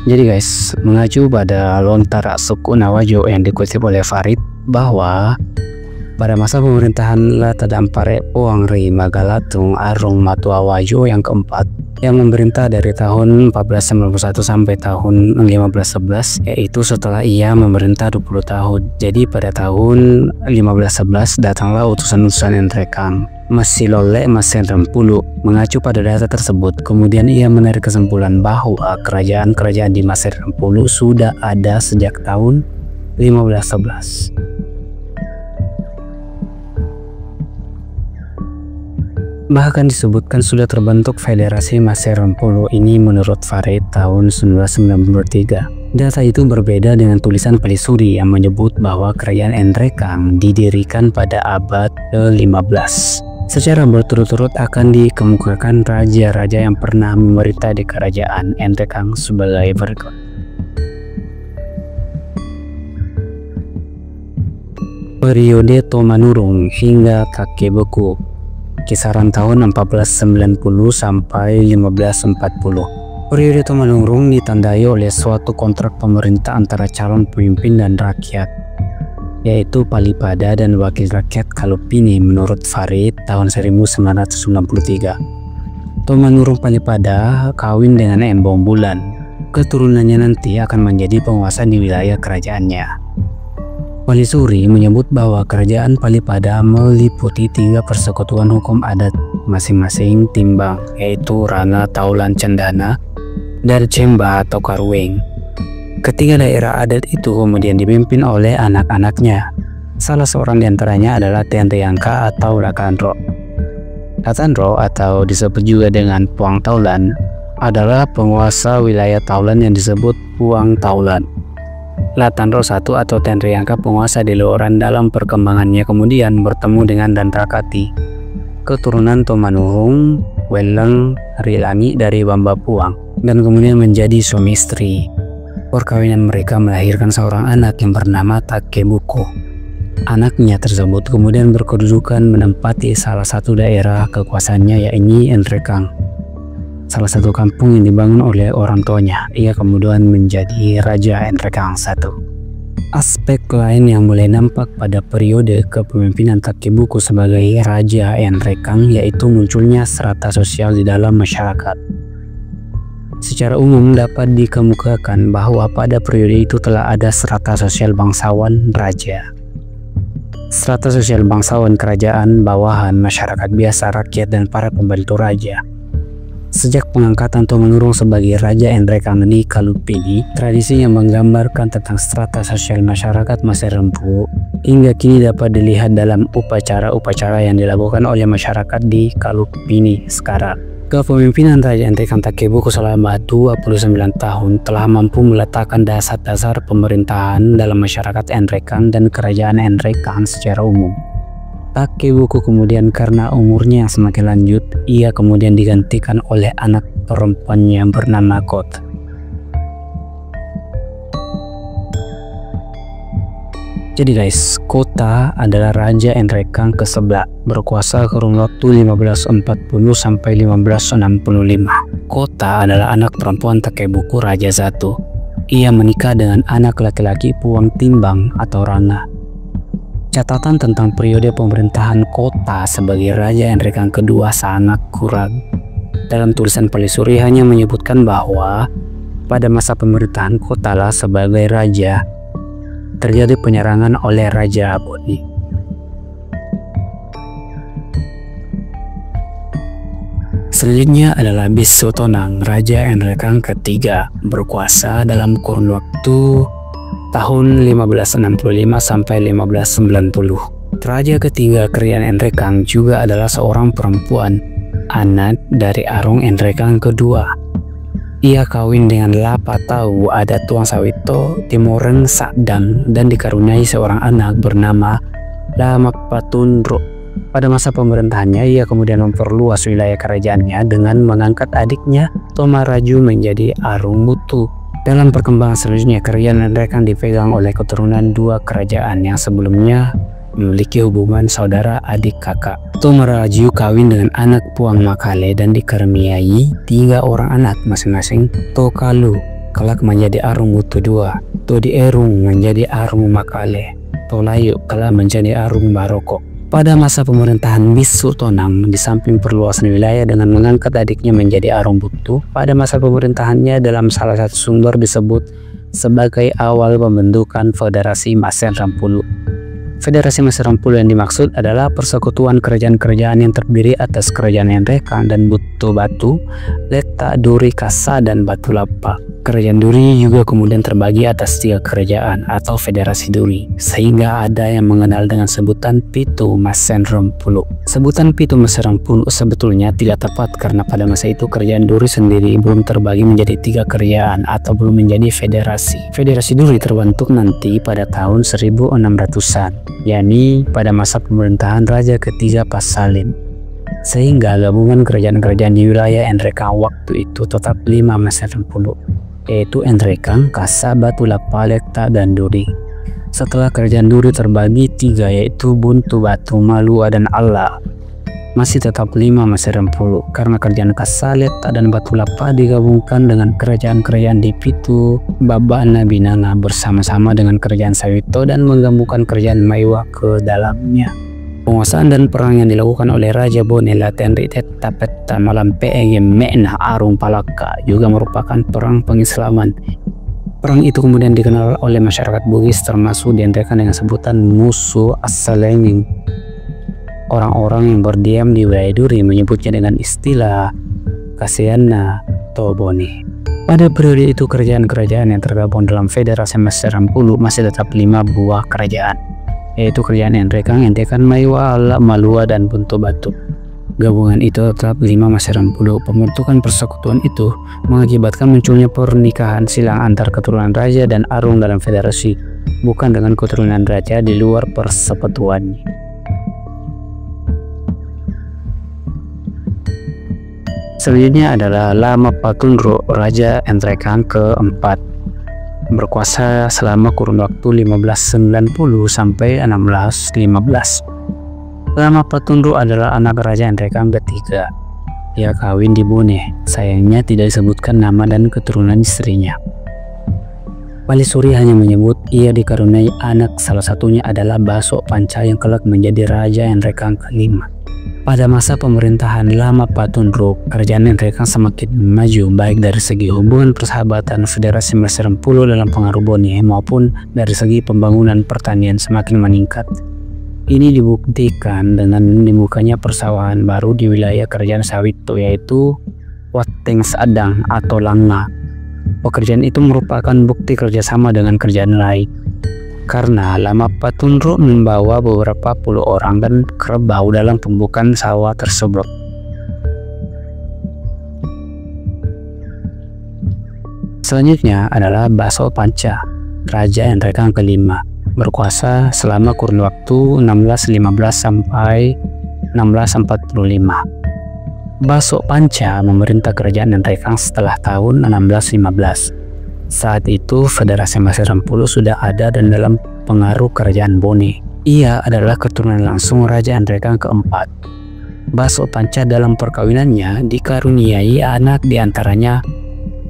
Jadi guys, mengacu pada Lontara suku Nawajo yang dikutip oleh Farid bahwa pada masa pemerintahan Latadampare Poangri Magalatung Arung Matua Wajo yang keempat yang memerintah dari tahun 1491 sampai tahun 1511, yaitu setelah ia memerintah 20 tahun. Jadi pada tahun 1511 datanglah utusan-utusan Entrekang Masilole Masenrempulu. Mengacu pada data tersebut, kemudian ia menarik kesimpulan bahwa kerajaan-kerajaan di Masenrempulu sudah ada sejak tahun 1511. Bahkan disebutkan sudah terbentuk Federasi Masenrempulu ini menurut Farid tahun 1993. Data itu berbeda dengan tulisan Pelisuri yang menyebut bahwa kerajaan Entrekang didirikan pada abad ke-15. Secara berturut-turut akan dikemukakan raja-raja yang pernah memerintah di kerajaan Entrekang sebagai berikut. Periode Tomanurung hingga Kakeboku, kisaran tahun 1490 sampai 1540. Periode Tomanurung ditandai oleh suatu kontrak pemerintah antara calon pemimpin dan rakyat, yaitu Palipada dan wakil rakyat Kalupini menurut Farid tahun 1993. Tomanurung Palipada kawin dengan Embong Bulan. Keturunannya nanti akan menjadi penguasa di wilayah kerajaannya. Pelisuri menyebut bahwa kerajaan Palipada meliputi 3 persekutuan hukum adat masing-masing timbang, yaitu Rana, Taulan, Cendana, dan Cemba atau Karweng. Ketiga daerah adat itu kemudian dipimpin oleh anak-anaknya. Salah seorang diantaranya adalah Tenriangka atau Lakandro. Lakandro atau disebut juga dengan Puang Taulan adalah penguasa wilayah Taulan yang disebut Puang Taulan. Latandro I atau Tenriangka penguasa di Loran dalam perkembangannya kemudian bertemu dengan Dandrakati, keturunan Tomanurung Weleng Rilangi dari Bamba Puang, dan kemudian menjadi suami istri. Perkawinan mereka melahirkan seorang anak yang bernama Takebuko. Anaknya tersebut kemudian berkedudukan menempati salah satu daerah kekuasaannya, yaitu Entrekang, salah satu kampung yang dibangun oleh orang tuanya. Ia kemudian menjadi Raja Entrekang I. Aspek lain yang mulai nampak pada periode kepemimpinan Takebuko sebagai Raja Entrekang yaitu munculnya strata sosial di dalam masyarakat. Secara umum dapat dikemukakan bahwa pada periode itu telah ada strata sosial bangsawan raja, strata sosial bangsawan kerajaan, bawahan, masyarakat biasa, rakyat, dan para pembantu raja. Sejak pengangkatan Tomanurung sebagai Raja Entrekang di Kalupini, tradisi yang menggambarkan tentang strata sosial masyarakat Masenrempulu hingga kini dapat dilihat dalam upacara-upacara yang dilakukan oleh masyarakat di Kalupini sekarang. Kepemimpinan Raja Entrekang Takebuko selama 29 tahun telah mampu meletakkan dasar-dasar pemerintahan dalam masyarakat Entrekang dan kerajaan Entrekang secara umum. Takebuko kemudian karena umurnya yang semakin lanjut, ia kemudian digantikan oleh anak perempuannya yang bernama Kot. Jadi guys, Kota adalah Raja Entrekang ke-11, berkuasa kurun waktu 1540 sampai 1565. Kota adalah anak perempuan Takebuko Raja I. Ia menikah dengan anak laki-laki Puang Timbang atau Rana. Catatan tentang periode pemerintahan Kota sebagai Raja Entrekang kedua sangat kurang. Dalam tulisan Pelisuri hanya menyebutkan bahwa pada masa pemerintahan Kota lah sebagai raja terjadi penyerangan oleh Raja Aboni. Selanjutnya adalah Bisutonang, Raja Entrekang ketiga, berkuasa dalam kurun waktu tahun 1565 sampai 1590. Raja ketiga kerajaan Entrekang juga adalah seorang perempuan, anak dari Arung Entrekang kedua. Ia kawin dengan Lapatau adat Tuang Sawito Timoreng Sakdang dan dikaruniai seorang anak bernama Lamapatundro. Pada masa pemerintahannya, ia kemudian memperluas wilayah kerajaannya dengan mengangkat adiknya Tomaraju menjadi Arung Mutu. Dalam perkembangan selanjutnya, kerajaan Entrekang dipegang oleh keturunan dua kerajaan yang sebelumnya memiliki hubungan saudara adik kakak. Tomaraju kawin dengan anak Puang Makale dan dikaruniai 3 orang anak masing-masing, Tokalu, kelak menjadi Arung Butu II, Todi Erung menjadi Arung Makale, Tolayu kelak menjadi Arung Baroko. Pada masa pemerintahan Bisu Tonang, di samping perluasan wilayah dengan mengangkat adiknya menjadi Arung Butu, pada masa pemerintahannya dalam salah satu sumber disebut sebagai awal pembentukan Federasi Masen Rampulu. Federasi Masen Rampulu yang dimaksud adalah persekutuan kerajaan-kerajaan yang terdiri atas Kerajaan Enrekang dan Butu Batu, Leta, Duri, Kasa, dan Batu Lapa. Kerajaan Duri juga kemudian terbagi atas 3 kerajaan atau Federasi Duri, sehingga ada yang mengenal dengan sebutan Pitu Masen Rampulu. Sebutan Pitu Masen Rampulu sebetulnya tidak tepat karena pada masa itu Kerajaan Duri sendiri belum terbagi menjadi 3 kerajaan atau belum menjadi federasi. Federasi Duri terbentuk nanti pada tahun 1600-an, yakni pada masa pemerintahan Raja ketiga Pasalin. Sehingga gabungan kerajaan-kerajaan di wilayah Enrekang waktu itu tetap 5 Masen Rampulu, yaitu Enrekang, Kasa, Batu Lapa, Leta, dan Duri. Setelah kerajaan Duri terbagi 3 yaitu Buntu, Batu, Malua, dan Allah, masih tetap 5 Masen Rampulu karena kerajaan Kasa, Leta, dan Batu Lapa digabungkan dengan kerajaan-kerajaan di Pitu, Babana, Binanga bersama-sama dengan kerajaan Sawito dan menggabungkan kerajaan Maiwa ke dalamnya. Penguasaan dan perang yang dilakukan oleh Raja Bone Latenri Teta Peta Malampe Mekna Arung Palaka juga merupakan perang pengislaman. Perang itu kemudian dikenal oleh masyarakat Bugis termasuk diantarkan dengan sebutan Musuh Assalenging. Orang-orang yang berdiam di wilayah Duri menyebutnya dengan istilah Kasiana Tobone. Pada periode itu kerajaan-kerajaan yang tergabung dalam Federasi Masen Rampulu masih tetap 5 buah kerajaan, yaitu kerajaan Enrekang, Entekan, Maiwa, Allah, Malua, dan Buntu Batu. Gabungan itu tetap 5 Masen Rampulu. Pembentukan persekutuan itu mengakibatkan munculnya pernikahan silang antar keturunan raja dan arung dalam federasi, bukan dengan keturunan raja di luar persekutuan. Selanjutnya adalah Lama Patunro, Raja Enrekang keempat. Berkuasa selama kurun waktu 1590 sampai 1615. Lama Patunro adalah anak Raja Enrekang ketiga. Ia kawin di Bone. Sayangnya tidak disebutkan nama dan keturunan istrinya. Palisuri hanya menyebut ia dikaruniai anak, salah satunya adalah Baso Panca yang kelak menjadi Raja Enrekang kelima. Pada masa pemerintahan Lama Patunro, kerajaan Enrekang semakin maju baik dari segi hubungan persahabatan Federasi Masen Rampulu dalam pengaruh Bone maupun dari segi pembangunan pertanian semakin meningkat. Ini dibuktikan dengan dibukanya persawahan baru di wilayah kerajaan Sawito, yaitu Wateng Sadang atau Langa. Pekerjaan itu merupakan bukti kerjasama dengan kerajaan lain, karena Lama Patunro membawa beberapa puluh orang dan kerbau dalam pembukaan sawah tersebut. Selanjutnya adalah Baso Panca, Raja Enrekang kelima, berkuasa selama kurun waktu 1615 sampai 1645. Baso Panca memerintah kerajaan Enrekang setelah tahun 1615. Saat itu Federasi Masen Rampulu sudah ada dan dalam pengaruh kerajaan Bone. Ia adalah keturunan langsung Raja Enrekang keempat. Baso Panca dalam perkawinannya dikaruniai anak diantaranya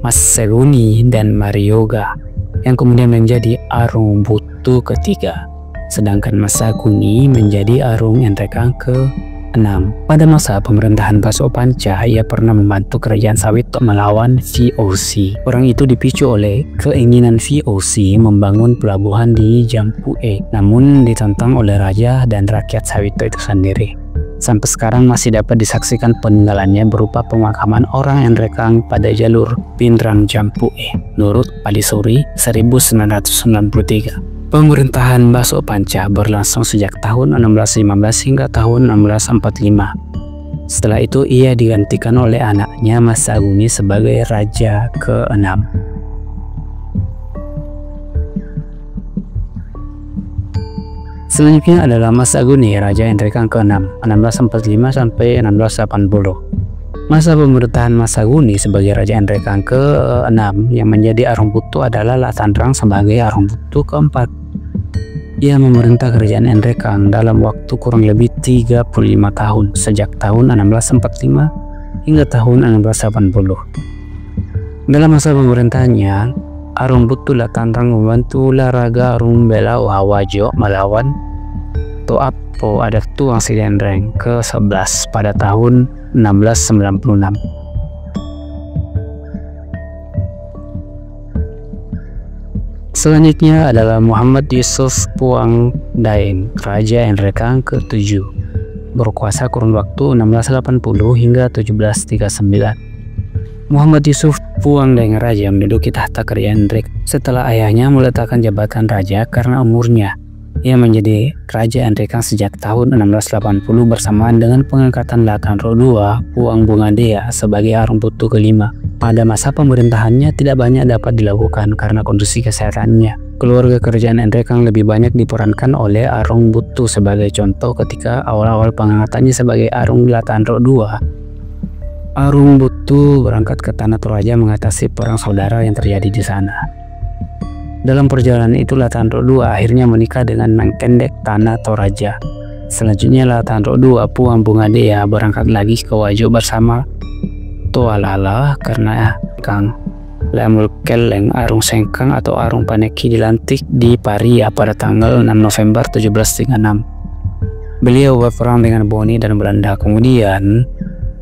Mas Seguni dan Marioga, yang kemudian menjadi Arung Butu ketiga, sedangkan Mas Saguni menjadi Arung Enrekang ke-6. Pada masa pemerintahan Baso Panca, ia pernah membantu kerajaan Sawito melawan VOC. Perang itu dipicu oleh keinginan VOC membangun pelabuhan di Jampue, namun ditentang oleh raja dan rakyat Sawito itu sendiri. Sampai sekarang masih dapat disaksikan peninggalannya berupa pemakaman orang Enrekang pada jalur Pindrang Jampue, menurut Palisuri 1993. Pemerintahan Baso Panca berlangsung sejak tahun 1615 hingga tahun 1645. Setelah itu ia digantikan oleh anaknya Mas Saguni sebagai Raja ke-6. Selanjutnya adalah Mas Saguni, Raja Enrekang ke-6, 1645 sampai 1680. Masa pemerintahan Mas Saguni sebagai Raja Enrekang ke-6 yang menjadi Arung Butu adalah Latandrang sebagai Arung Butu ke-4. Ia memerintah kerajaan Enrekang dalam waktu kurang lebih 35 tahun, sejak tahun 1645 hingga tahun 1680. Dalam masa pemerintahannya, Arung Buttu Latandrang membantu Laraga Arung Bela Wajo melawan Toapo Adat Tuang Sidendreng ke-11 pada tahun 1696. Selanjutnya adalah Muhammad Yusuf Puang Daeng, Raja Enrekang ke-7, berkuasa kurun waktu 1680 hingga 1739. Muhammad Yusuf Puang Daeng Raja menduduki tahta kerajaan Enrek setelah ayahnya meletakkan jabatan raja karena umurnya. Ia menjadi Raja Enrekang sejak tahun 1680 bersamaan dengan pengangkatan Latandro II Puang Bungadea sebagai Arung Buttu ke-5. Pada masa pemerintahannya tidak banyak dapat dilakukan karena kondisi kesehatannya. Keluarga kerajaan Enrekang lebih banyak diperankan oleh Arung Buttu sebagai contoh ketika awal-awal pengangkatannya sebagai Arung Latandro II. Arung Buttu berangkat ke Tanah Toraja mengatasi perang saudara yang terjadi di sana. Dalam perjalanan itu Latandro II akhirnya menikah dengan Mengkendek Tanah Toraja. Selanjutnya Latandro II Puang Bungadea berangkat lagi ke Wajo bersama Toalala karena Kang Lemul Keleng Arung Sengkang atau Arung Paneki dilantik di Paria pada tanggal 6 November 1736. Beliau berperang dengan Boni dan Belanda, kemudian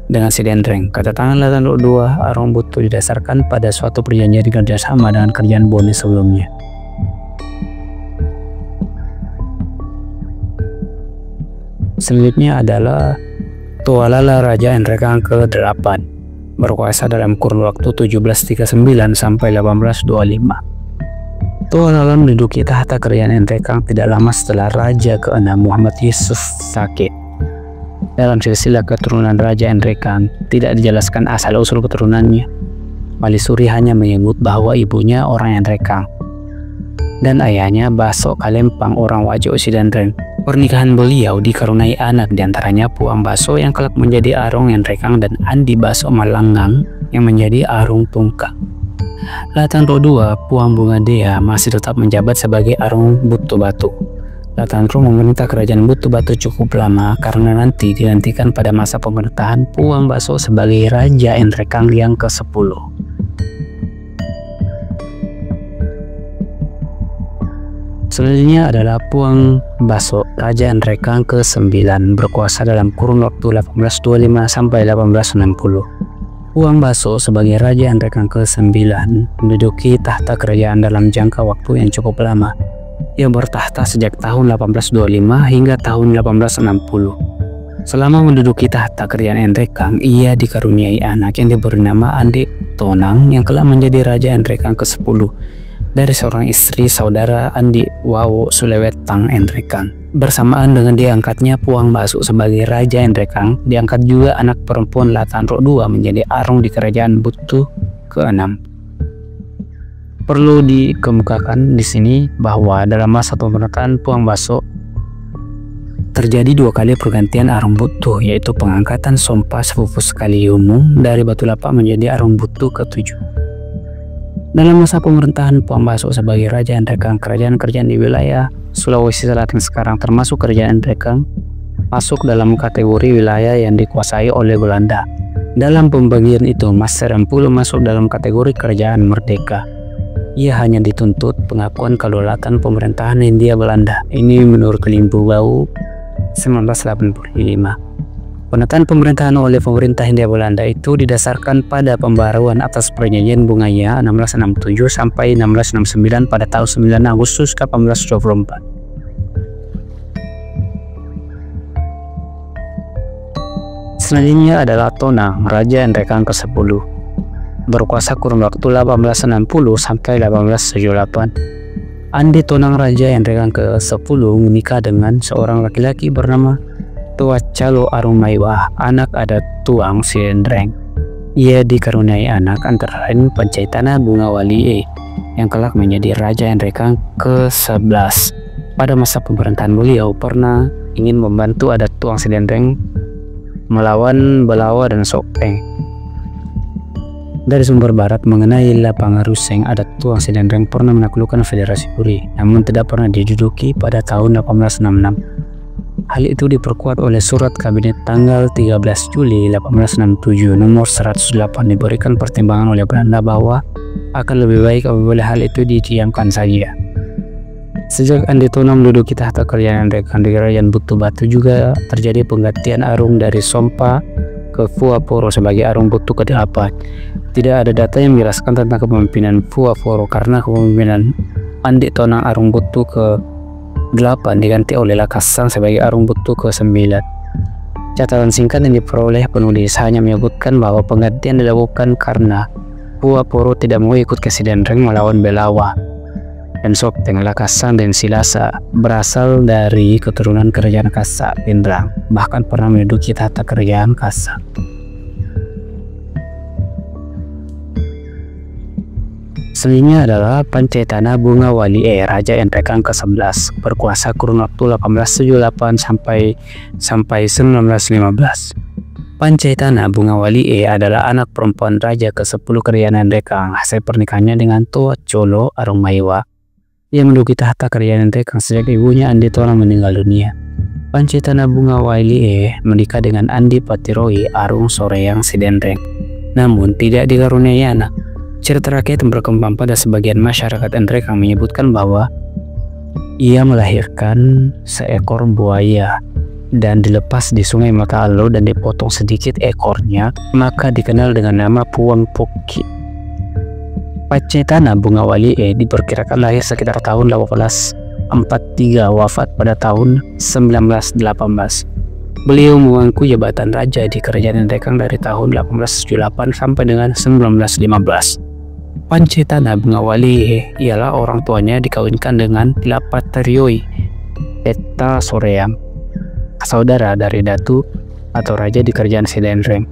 dengan Sidendreng. Kedatangan Latandro II Arung Buttu didasarkan pada suatu perjanjian kerjasama dengan kerajaan Boni sebelumnya. Selanjutnya adalah Toalala Raja Enrekang ke-8, berkuasa dalam kurun waktu 1739 sampai 1825. Toalala menduduki tahta kerajaan Enrekang tidak lama setelah Raja ke-6 Muhammad Yusuf sakit. Dalam silsilah keturunan Raja Enrekang tidak dijelaskan asal-usul keturunannya. Malisuri hanya menyebut bahwa ibunya orang Enrekang dan ayahnya Baso Kalempang orang Wajo Sidendreng. Pernikahan beliau dikaruniai anak diantaranya Puang Baso yang kelak menjadi Arung Enrekang dan Andi Baso Malangang yang menjadi Arung Tungkang. Latandro II Puang Bungadea masih tetap menjabat sebagai Arung Buttu Batu. Latandro memerintah kerajaan Buttu Batu cukup lama karena nanti digantikan pada masa pemerintahan Puang Baso sebagai Raja Enrekang yang ke-10. Selanjutnya adalah Puang Baso, Raja Enrekang ke-9, berkuasa dalam kurun waktu 1825 sampai 1860. Puang Baso sebagai Raja Enrekang ke-9 menduduki tahta kerajaan dalam jangka waktu yang cukup lama. Ia bertahta sejak tahun 1825 hingga tahun 1860. Selama menduduki tahta kerajaan Enrekang, ia dikaruniai anak yang diberi nama Andi Tonang yang kelak menjadi Raja Enrekang ke-10. Dari seorang istri saudara Andi Wawo Sulewetang Enrekang. Bersamaan dengan diangkatnya Puang Baso sebagai Raja Enrekang, diangkat juga anak perempuan Latandro II menjadi Arung di kerajaan Buttu ke-6. Perlu dikemukakan di sini bahwa dalam masa pemerintahan Puang Baso terjadi 2 kali pergantian Arung Buttu, yaitu pengangkatan Sompa sepupu Sekaliumum dari Batu Lapa menjadi Arung Buttu ke-7. Dalam masa pemerintahan Puang Baso sebagai Raja Enrekang, kerajaan-kerajaan di wilayah Sulawesi Selatan sekarang termasuk kerajaan Enrekang masuk dalam kategori wilayah yang dikuasai oleh Belanda. Dalam pembagian itu, Mas Serempulu masuk dalam kategori kerajaan merdeka. Ia hanya dituntut pengakuan kedaulatan pemerintahan Hindia Belanda. Ini menurut Limbu Bau 1985. Penataan pemerintahan oleh pemerintah Hindia Belanda itu didasarkan pada pembaruan atas perjanjian Bungaya 1667 sampai 1669 pada tahun 9 Agustus 1824. Selanjutnya adalah Tonang, Raja Enrekang ke-10, berkuasa kurun waktu 1860 sampai 1878. Andi Tonang Raja Enrekang ke-10 menikah dengan seorang laki-laki bernama Tua Calo Arung Maiwah, anak adat Tuang Sidendreng. Ia dikaruniai anak antara lain Pancaitana Bunga Walie yang kelak menjadi Raja Enrekang ke-11. Pada masa pemerintahan beliau pernah ingin membantu adat Tuang Sidendreng melawan Belawa dan Sopeng. Dari sumber barat mengenai Lapang Ruseng, adat Tuang Sidendreng pernah menaklukkan Federasi Puri, namun tidak pernah diduduki pada tahun 1866. Hal itu diperkuat oleh surat kabinet tanggal 13 Juli 1867 nomor 108 diberikan pertimbangan oleh Belanda bahwa akan lebih baik apabila hal itu didiamkan saja. Sejak Andi Tona menduduki tahta kerajaan Rekan di Kerajaan Butu Batu juga terjadi penggantian Arung dari Sompa ke Fuaporo sebagai Arung Butu ke-8. Tidak ada data yang menjelaskan tentang kepemimpinan Fuaporo karena kepemimpinan Andi Tona Arung Butu ke-8 diganti oleh Lakasan sebagai Arung Butu ke-9. Catatan singkat yang diperoleh penulis hanya menyebutkan bahwa penggantian dilakukan karena Fuaporo tidak mau ikut ke Sidenreng melawan Belawa, dan Sopteng, Lakasan, dan Silasa berasal dari keturunan kerajaan Kasa Pindrang, bahkan pernah menduduki tahta kerajaan Kasa. Selanjutnya adalah Pancetana Bungawali Raja Endrekang ke-11, berkuasa kurun waktu 1878 sampai 1915. Pancetana Bungawali adalah anak perempuan Raja ke-10 Kerajaan Endrekang hasil pernikahannya dengan Toa Colo Arungmaiwa. Ia menduduki tahta kerajaan Endrekang sejak ibunya Andi Tona meninggal dunia. Pancetana Bungawali menikah dengan Andi Patiroi Arung Soreang Sidenreng, namun tidak dikaruniai anak. Cerita rakyat yang berkembang pada sebagian masyarakat Endrekang menyebutkan bahwa ia melahirkan seekor buaya dan dilepas di Sungai Mata Alo dan dipotong sedikit ekornya, maka dikenal dengan nama Puang Poki. Pancetana Bungawali diperkirakan lahir sekitar tahun 1843, wafat pada tahun 1918. Beliau memangku jabatan raja di Kerajaan Endrekang dari tahun 1878 sampai dengan 1915. Pancetana Bungawali ialah orang tuanya dikawinkan dengan Lapatarioi Eta Soreang, saudara dari Datu atau raja di Kerajaan Sidenreng.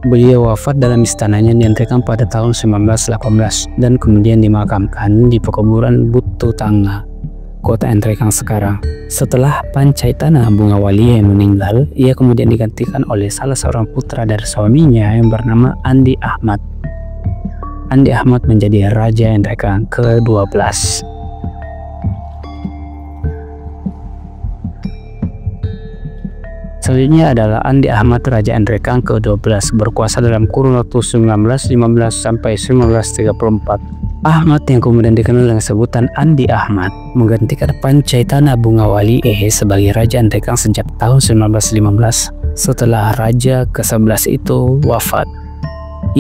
Beliau wafat dalam istananya di Endrekang pada tahun 1918 dan kemudian dimakamkan di pekuburan Butu Tanga, kota Endrekang sekarang. Setelah Pancetana Bungawali meninggal, ia kemudian digantikan oleh salah seorang putra dari suaminya yang bernama Andi Ahmad. Andi Ahmad menjadi Raja Endrekang ke-12. Selanjutnya adalah Andi Ahmad Raja Endrekang ke-12, berkuasa dalam kurun waktu 1915 sampai 1934. Ahmad yang kemudian dikenal dengan sebutan Andi Ahmad menggantikan Pancetana Bungawali sebagai Raja Endrekang sejak tahun 1915 setelah Raja ke-11 itu wafat.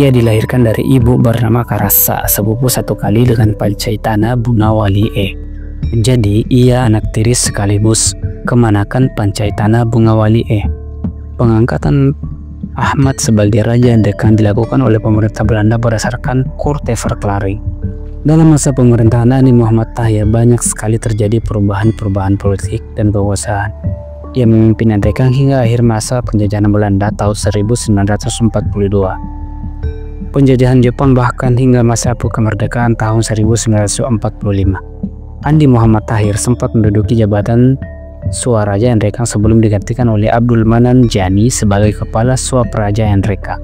Ia dilahirkan dari ibu bernama Karasa, sepupu satu kali dengan Pancetana Bungawali. Jadi ia anak tiri sekaligus kemanakan Pancetana Bungawali. Pengangkatan Ahmad sebagai Raja Endrekang dilakukan oleh pemerintah Belanda berdasarkan Korteverklaring. Dalam masa pemerintahan Andi Muhammad Tahir banyak sekali terjadi perubahan-perubahan politik dan penguasaan. Ia memimpin Endrekang hingga akhir masa penjajahan Belanda tahun 1942. Penjajahan Jepang bahkan hingga masa kemerdekaan tahun 1945. Andi Muhammad Tahir sempat menduduki jabatan Suaraja Endrekang sebelum digantikan oleh Abdul Manan Jani sebagai Kepala Suaperaja Endrekang.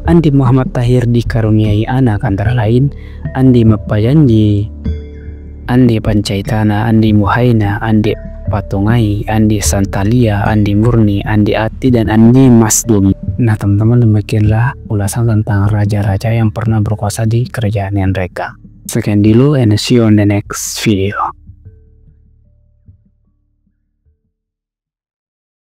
Andi Muhammad Tahir dikaruniai anak antara lain Andi Mapajanji, Andi Pancetana, Andi Muhaina, Andi Patungai, Andi Santalia, Andi Murni, Andi Ati, dan Andi Masdumi. Nah teman-teman, demikianlah ulasan tentang raja-raja yang pernah berkuasa di Kerajaan Endrekang. Sekian dulu and see you on the next video.